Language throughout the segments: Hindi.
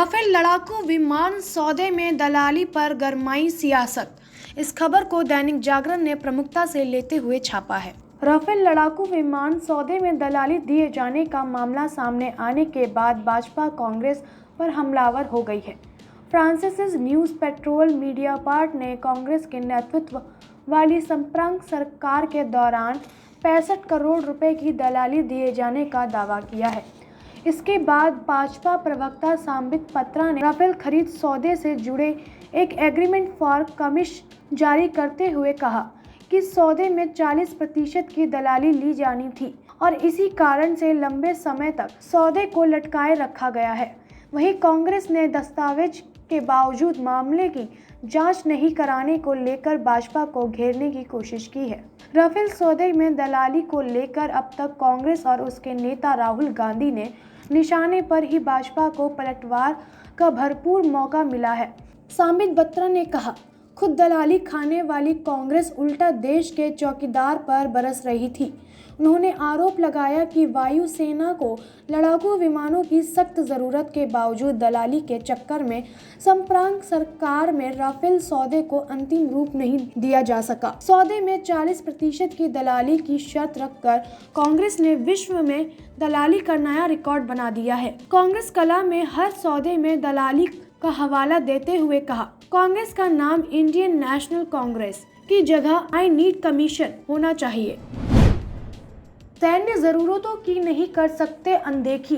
राफेल लड़ाकू विमान सौदे में दलाली पर गरमाई सियासत। इस खबर को दैनिक जागरण ने प्रमुखता से लेते हुए छापा है। राफेल लड़ाकू विमान सौदे में दलाली दिए जाने का मामला सामने आने के बाद भाजपा कांग्रेस पर हमलावर हो गई है। फ्रांसीसी न्यूज़ पेट्रोल मीडिया पार्ट ने कांग्रेस के नेतृत्व वाली संप्रग सरकार के दौरान 65 करोड़ रुपए की दलाली दिए जाने का दावा किया है। इसके बाद भाजपा प्रवक्ता संबित पात्रा ने राफेल खरीद सौदे से जुड़े एक एग्रीमेंट फॉर कमिशन जारी करते हुए कहा कि सौदे में 40% की दलाली ली जानी थी और इसी कारण से लंबे समय तक सौदे को लटकाए रखा गया है। वहीं कांग्रेस ने दस्तावेज के बावजूद मामले की जांच नहीं कराने को लेकर भाजपा को घेरने की कोशिश की है। राफेल सौदे में दलाली को लेकर अब तक कांग्रेस और उसके नेता राहुल गांधी ने निशाने पर ही भाजपा को पलटवार का भरपूर मौका मिला है। संबित पात्रा ने कहा, खुद दलाली खाने वाली कांग्रेस उल्टा देश के चौकीदार पर बरस रही थी। उन्होंने आरोप लगाया कि वायुसेना को लड़ाकू विमानों की सख्त जरूरत के बावजूद दलाली के चक्कर में संप्रग सरकार में राफेल सौदे को अंतिम रूप नहीं दिया जा सका। सौदे में 40% की दलाली की शर्त रखकर कांग्रेस ने विश्व में दलाली का नया रिकॉर्ड बना दिया है। कांग्रेस कला में हर सौदे में दलाली का हवाला देते हुए कहा, कांग्रेस का नाम इंडियन नेशनल कांग्रेस की जगह आई नीड कमीशन होना चाहिए। सैन्य जरूरतों की नहीं कर सकते अनदेखी।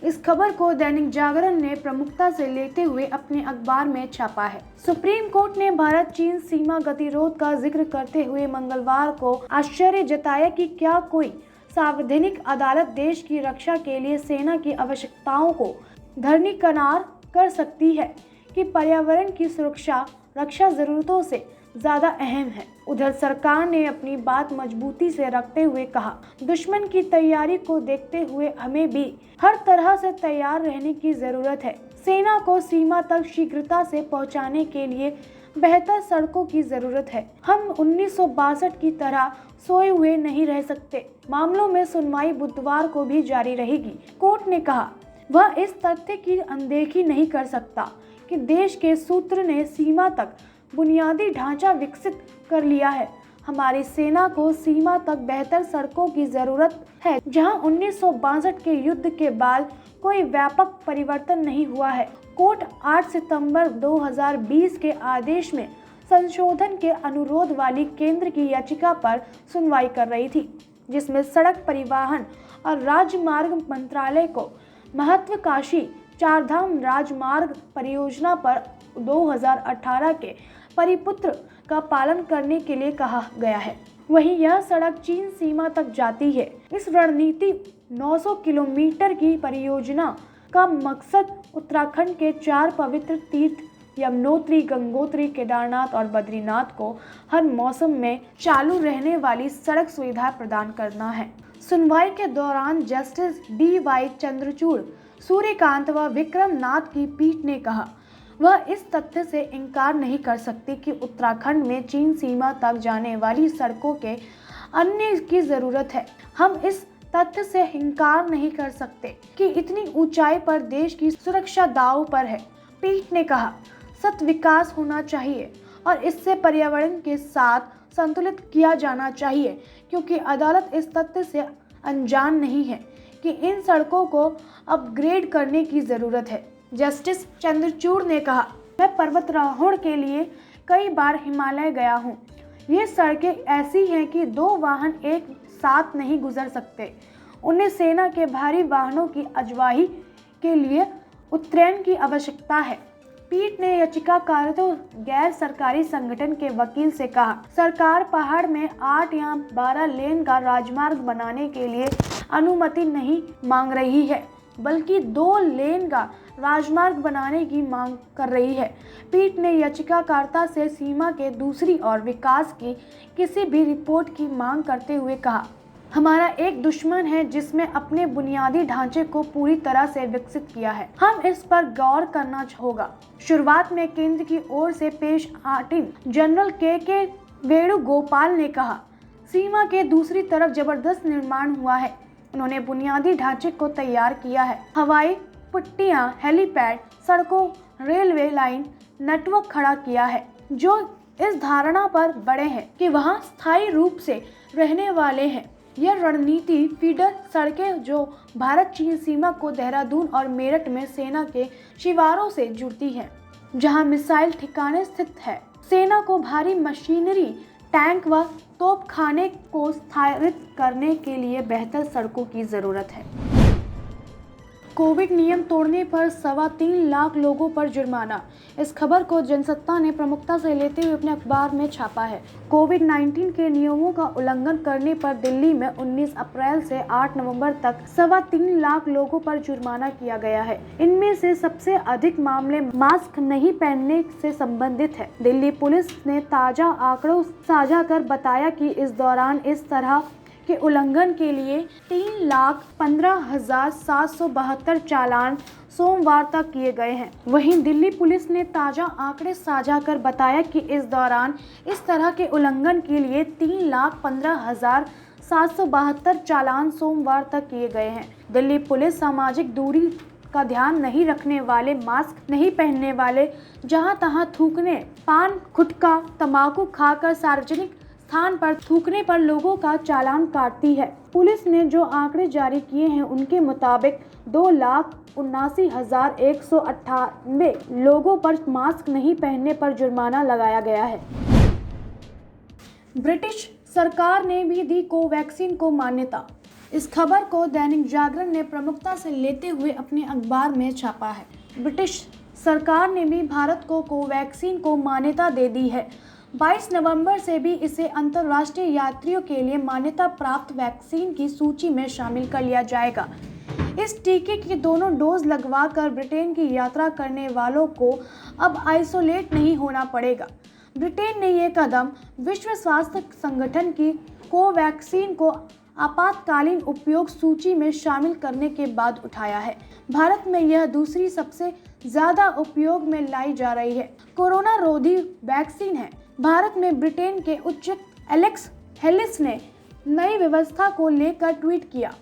इस खबर को दैनिक जागरण ने प्रमुखता से लेते हुए अपने अखबार में छापा है। सुप्रीम कोर्ट ने भारत चीन सीमा गतिरोध का जिक्र करते हुए मंगलवार को आश्चर्य जताया कि क्या कोई संवैधानिक अदालत देश की रक्षा के लिए सेना की आवश्यकताओं को धरणीकनार कर सकती है कि पर्यावरण की सुरक्षा रक्षा जरूरतों से ज्यादा अहम है। उधर सरकार ने अपनी बात मजबूती से रखते हुए कहा, दुश्मन की तैयारी को देखते हुए हमें भी हर तरह से तैयार रहने की जरूरत है। सेना को सीमा तक शीघ्रता से पहुंचाने के लिए बेहतर सड़कों की जरूरत है। हम 1962 की तरह सोए हुए नहीं रह सकते। मामलों में सुनवाई बुधवार को भी जारी रहेगी। कोर्ट ने कहा, वह इस तथ्य की अनदेखी नहीं कर सकता कि देश के सूत्र ने सीमा तक बुनियादी ढांचा विकसित कर लिया है। हमारी सेना को सीमा तक बेहतर सड़कों की जरूरत है, जहां 1962 के युद्ध के बाद कोई व्यापक परिवर्तन नहीं हुआ है। कोर्ट 8 सितंबर 2020 के आदेश में संशोधन के अनुरोध वाली केंद्र की याचिका पर सुनवाई कर रही थी, जिसमें सड़क परिवहन और राजमार्ग मंत्रालय को महत्वाकांक्षी चारधाम राजमार्ग परियोजना पर 2018 के परिपत्र का पालन करने के लिए कहा गया है। वहीं यह सड़क चीन सीमा तक जाती है। इस रणनीति 900 किलोमीटर की परियोजना का मकसद उत्तराखंड के 4 पवित्र तीर्थ यमुनोत्री, गंगोत्री, केदारनाथ और बद्रीनाथ को हर मौसम में चालू रहने वाली सड़क सुविधा प्रदान करना है। सुनवाई के दौरान जस्टिस DY चंद्रचूड़, सूर्यकांत व विक्रम नाथ की पीठ ने कहा, वह इस तथ्य से इनकार नहीं कर सकती कि उत्तराखंड में चीन सीमा तक जाने वाली सड़कों के अन्य की जरूरत है। हम इस तथ्य से इनकार नहीं कर सकते कि इतनी ऊंचाई पर देश की सुरक्षा दांव पर है। पीठ ने कहा, सतत विकास होना चाहिए और इससे पर्यावरण के साथ संतुलित किया जाना चाहिए, क्योंकि अदालत इस तथ्य से अनजान नहीं है कि इन सड़कों को अपग्रेड करने की जरूरत है। जस्टिस चंद्रचूड़ ने कहा, मैं पर्वतारोहण के लिए कई बार हिमालय गया हूँ। ये सड़कें ऐसी हैं कि 2 वाहन एक साथ नहीं गुजर सकते। उन्हें सेना के भारी वाहनों की अगुवाई के लिए उत्तरायण की आवश्यकता है। पीठ ने याचिकाकर्ता गैर सरकारी संगठन के वकील से कहा, सरकार पहाड़ में 8 या 12 लेन का राजमार्ग बनाने के लिए अनुमति नहीं मांग रही है, बल्कि 2 लेन का राजमार्ग बनाने की मांग कर रही है। पीठ ने याचिकाकर्ता से सीमा के दूसरी और विकास की किसी भी रिपोर्ट की मांग करते हुए कहा, हमारा एक दुश्मन है जिसमें अपने बुनियादी ढांचे को पूरी तरह से विकसित किया है। हम इस पर गौर करना होगा। शुरुआत में केंद्र की ओर से पेश अटॉर्नी जनरल के वेणुगोपाल ने कहा, सीमा के दूसरी तरफ जबरदस्त निर्माण हुआ है। उन्होंने बुनियादी ढांचे को तैयार किया है। हवाई पट्टियां, हेलीपैड, सड़कों, रेलवे लाइन नेटवर्क खड़ा किया है, जो इस धारणा पर बड़े हैं कि वहां स्थायी रूप से रहने वाले हैं। यह रणनीति फीडर सड़कें जो भारत चीन सीमा को देहरादून और मेरठ में सेना के शिवारों से जुड़ती हैं, जहां मिसाइल ठिकाने स्थित है। सेना को भारी मशीनरी, टैंक व तोपखाने को स्थायित करने के लिए बेहतर सड़कों की जरूरत है। कोविड नियम तोड़ने पर 3.25 लाख लोगों पर जुर्माना। इस खबर को जनसत्ता ने प्रमुखता से लेते हुए अपने अखबार में छापा है। कोविड-19 के नियमों का उल्लंघन करने पर दिल्ली में 19 अप्रैल से 8 नवंबर तक 3.25 लाख लोगों पर जुर्माना किया गया है। इनमें से सबसे अधिक मामले मास्क नहीं पहनने से संबंधित है। दिल्ली पुलिस ने ताजा आंकड़ों साझा कर बताया कि इस दौरान इस तरह के उल्लंघन के लिए 3,15,772 चालान सोमवार तक किए गए हैं। वहीं दिल्ली पुलिस ने ताजा आंकड़े साझा कर बताया कि इस दौरान इस तरह के उल्लंघन के लिए 3,15,772 चालान सोमवार तक किए गए हैं। दिल्ली पुलिस सामाजिक दूरी का ध्यान नहीं रखने वाले, मास्क नहीं पहनने वाले, जहां तहां थूकने, पान, गुटखा, तंबाकू खाकर सार्वजनिक स्थान पर थूकने पर लोगों का चालान काटती है। पुलिस ने जो आंकड़े जारी किए हैं उनके मुताबिक 2,79,198 लोगों पर मास्क नहीं पहनने पर जुर्माना लगाया गया है। ब्रिटिश सरकार ने भी दी कोवैक्सीन को मान्यता। इस खबर को दैनिक जागरण ने प्रमुखता से लेते हुए अपने अखबार में छापा है। ब्रिटिश सरकार ने भी भारत को कोवैक्सीन को मान्यता दे दी है। 22 नवंबर से भी इसे अंतर्राष्ट्रीय यात्रियों के लिए मान्यता प्राप्त वैक्सीन की सूची में शामिल कर लिया जाएगा। इस टीके के दोनों डोज लगवाकर ब्रिटेन की यात्रा करने वालों को अब आइसोलेट नहीं होना पड़ेगा। ब्रिटेन ने यह कदम विश्व स्वास्थ्य संगठन की कोवैक्सीन को आपातकालीन उपयोग सूची में शामिल करने के बाद उठाया है। भारत में यह दूसरी सबसे ज्यादा उपयोग में लाई जा रही है कोरोना रोधी वैक्सीन है। भारत में ब्रिटेन के उच्चायुक्त एलेक्स हेलिस ने नई व्यवस्था को लेकर ट्वीट किया।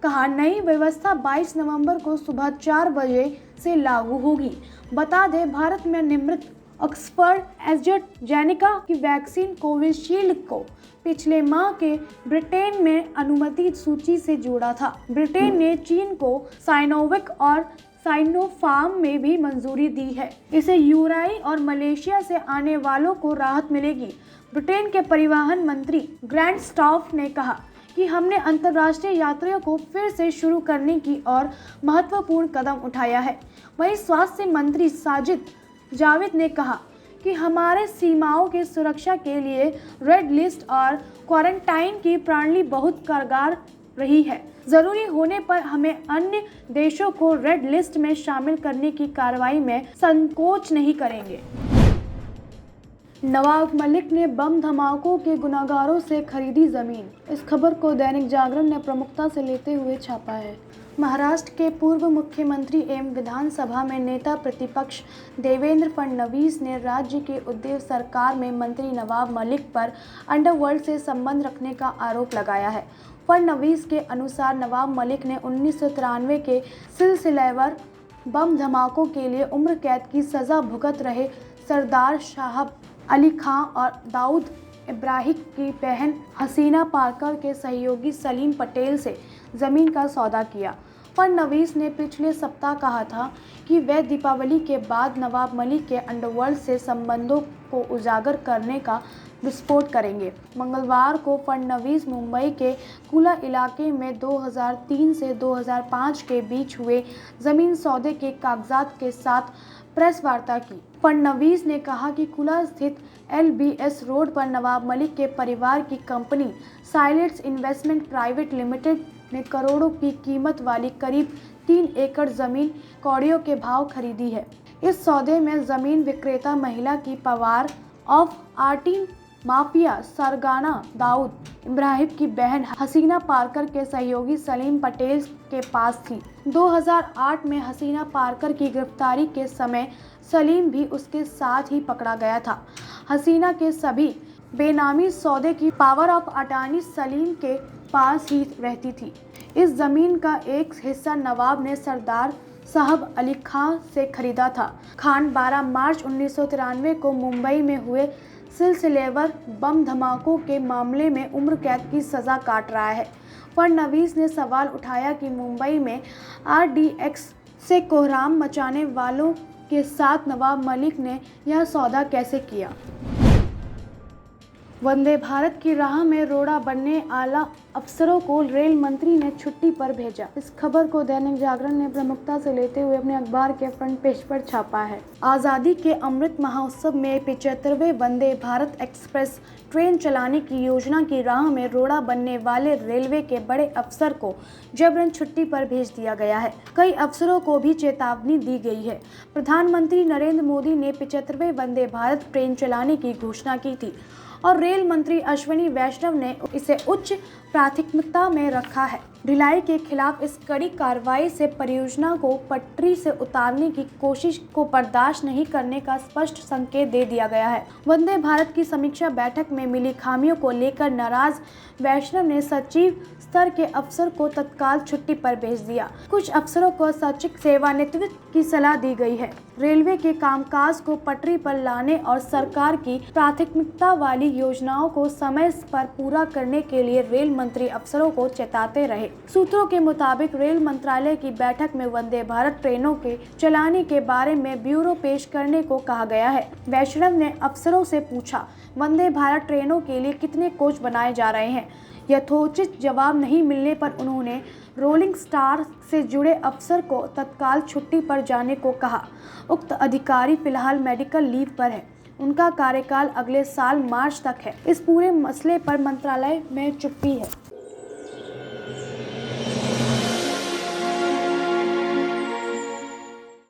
कहा, नई व्यवस्था 22 नवंबर को सुबह 4 बजे से लागू होगी। बता दें, भारत में निर्मित ऑक्सफर्ड एस्ट्राजेनेका की वैक्सीन कोविशील्ड को पिछले माह के ब्रिटेन में अनुमति सूची से जोड़ा था। ब्रिटेन ने चीन को साइनोवैक और साइनोफार्म में भी मंजूरी दी है। इसे यूएई और मलेशिया से आने वालों को राहत मिलेगी। ब्रिटेन के परिवहन मंत्री ग्रांट स्टाफ ने कहा कि हमने अंतर्राष्ट्रीय यात्रियों को फिर से शुरू करने की और महत्वपूर्ण कदम उठाया है। वहीं स्वास्थ्य मंत्री साजिद जाविद ने कहा कि हमारे सीमाओं की सुरक्षा के लिए रेड लिस्ट और क्वारंटाइन की प्रणाली बहुत कारगर रही है। जरूरी होने पर हमें अन्य देशों को रेड लिस्ट में शामिल करने की कार्रवाई में संकोच नहीं करेंगे। नवाब मलिक ने बम धमाकों के गुनाहगारों से खरीदी जमीन। इस खबर को दैनिक जागरण ने प्रमुखता से लेते हुए छापा है। महाराष्ट्र के पूर्व मुख्यमंत्री एवं विधानसभा में नेता प्रतिपक्ष देवेंद्र फडणवीस ने राज्य के उद्धव सरकार में मंत्री नवाब मलिक पर अंडरवर्ल्ड से संबंध रखने का आरोप लगाया है। फडणवीस के अनुसार नवाब मलिक ने 1993 के सिलसिलेवार बम धमाकों के लिए उम्र कैद की सजा भुगत रहे सरदार साहब अली खां और दाऊद इब्राहिम की बहन हसीना पारकर के सहयोगी सलीम पटेल से जमीन का सौदा किया। फडणवीस ने पिछले सप्ताह कहा था कि वे दीपावली के बाद नवाब मलिक के अंडरवर्ल्ड से संबंधों को उजागर करने का विस्फोट करेंगे। मंगलवार को फडणवीस मुंबई के कुला इलाके में 2003 से 2005 के बीच हुए जमीन सौदे के कागजात के साथ प्रेस वार्ता की। फडणवीस ने कहा कि कुला स्थित LBS रोड पर नवाब मलिक के परिवार की कंपनी साइलेंट्स इन्वेस्टमेंट प्राइवेट लिमिटेड ने करोड़ों की कीमत वाली करीब 3 एकड़ जमीन कौड़ियों के भाव खरीदी है। इस सौदे में जमीन विक्रेता महिला की पावर ऑफ आर्टिन माफिया सरगना दाऊद इब्राहिम की बहन हसीना पारकर के सहयोगी सलीम पटेल के पास थी। 2008 में हसीना पारकर की गिरफ्तारी के समय सलीम भी उसके साथ ही पकड़ा गया था। हसीना के सभी बेनामी सौदे की पावर ऑफ अटॉर्नी सलीम के पास ही रहती थी। इस जमीन का एक हिस्सा नवाब ने सरदार साहब अली खां से खरीदा था। खान 12 मार्च 1993 को मुंबई में हुए सिलसिलेवार बम धमाकों के मामले में उम्र कैद की सजा काट रहा है। फडणवीस ने सवाल उठाया कि मुंबई में आरडीएक्स से कोहराम मचाने वालों के साथ नवाब मलिक ने यह सौदा कैसे किया। वंदे भारत की राह में रोड़ा बनने आला अफसरों को रेल मंत्री ने छुट्टी पर भेजा। इस खबर को दैनिक जागरण ने प्रमुखता से लेते हुए अपने अखबार के फ्रंट पेज पर छापा है। आज़ादी के अमृत महोत्सव में 75वें वंदे भारत एक्सप्रेस ट्रेन चलाने की योजना की राह में रोड़ा बनने वाले रेलवे के बड़े अफसर को जबरन छुट्टी पर भेज दिया गया है। कई अफसरों को भी चेतावनी दी गई है। प्रधानमंत्री नरेंद्र मोदी ने 75वें वंदे भारत ट्रेन चलाने की घोषणा की थी और रेल मंत्री अश्विनी वैष्णव ने इसे उच्च प्राथमिकता में रखा है। ढिलाई के खिलाफ इस कड़ी कार्रवाई से परियोजना को पटरी से उतारने की कोशिश को बर्दाश्त नहीं करने का स्पष्ट संकेत दे दिया गया है। वंदे भारत की समीक्षा बैठक में मिली खामियों को लेकर नाराज वैष्णव ने सचिव स्तर के अफसर को तत्काल छुट्टी पर भेज दिया। कुछ अफसरों को सचिव सेवानिवृत्ति की सलाह दी गई है। रेलवे के कामकाज को पटरी पर लाने और सरकार की प्राथमिकता वाली योजनाओं को समय पर पूरा करने के लिए रेल मंत्री अफसरों को चेताते रहे। सूत्रों के मुताबिक रेल मंत्रालय की बैठक में वंदे भारत ट्रेनों के चलाने के बारे में ब्यूरो पेश करने को कहा गया है। वैष्णव ने अफसरों से पूछा, वंदे भारत ट्रेनों के लिए कितने कोच बनाए जा रहे हैं। यथोचित जवाब नहीं मिलने पर उन्होंने रोलिंग स्टार से जुड़े अफसर को तत्काल छुट्टी पर जाने को कहा। उक्त अधिकारी फिलहाल मेडिकल लीव पर है। उनका कार्यकाल अगले साल मार्च तक है। इस पूरे मसले पर मंत्रालय में चुप्पी है।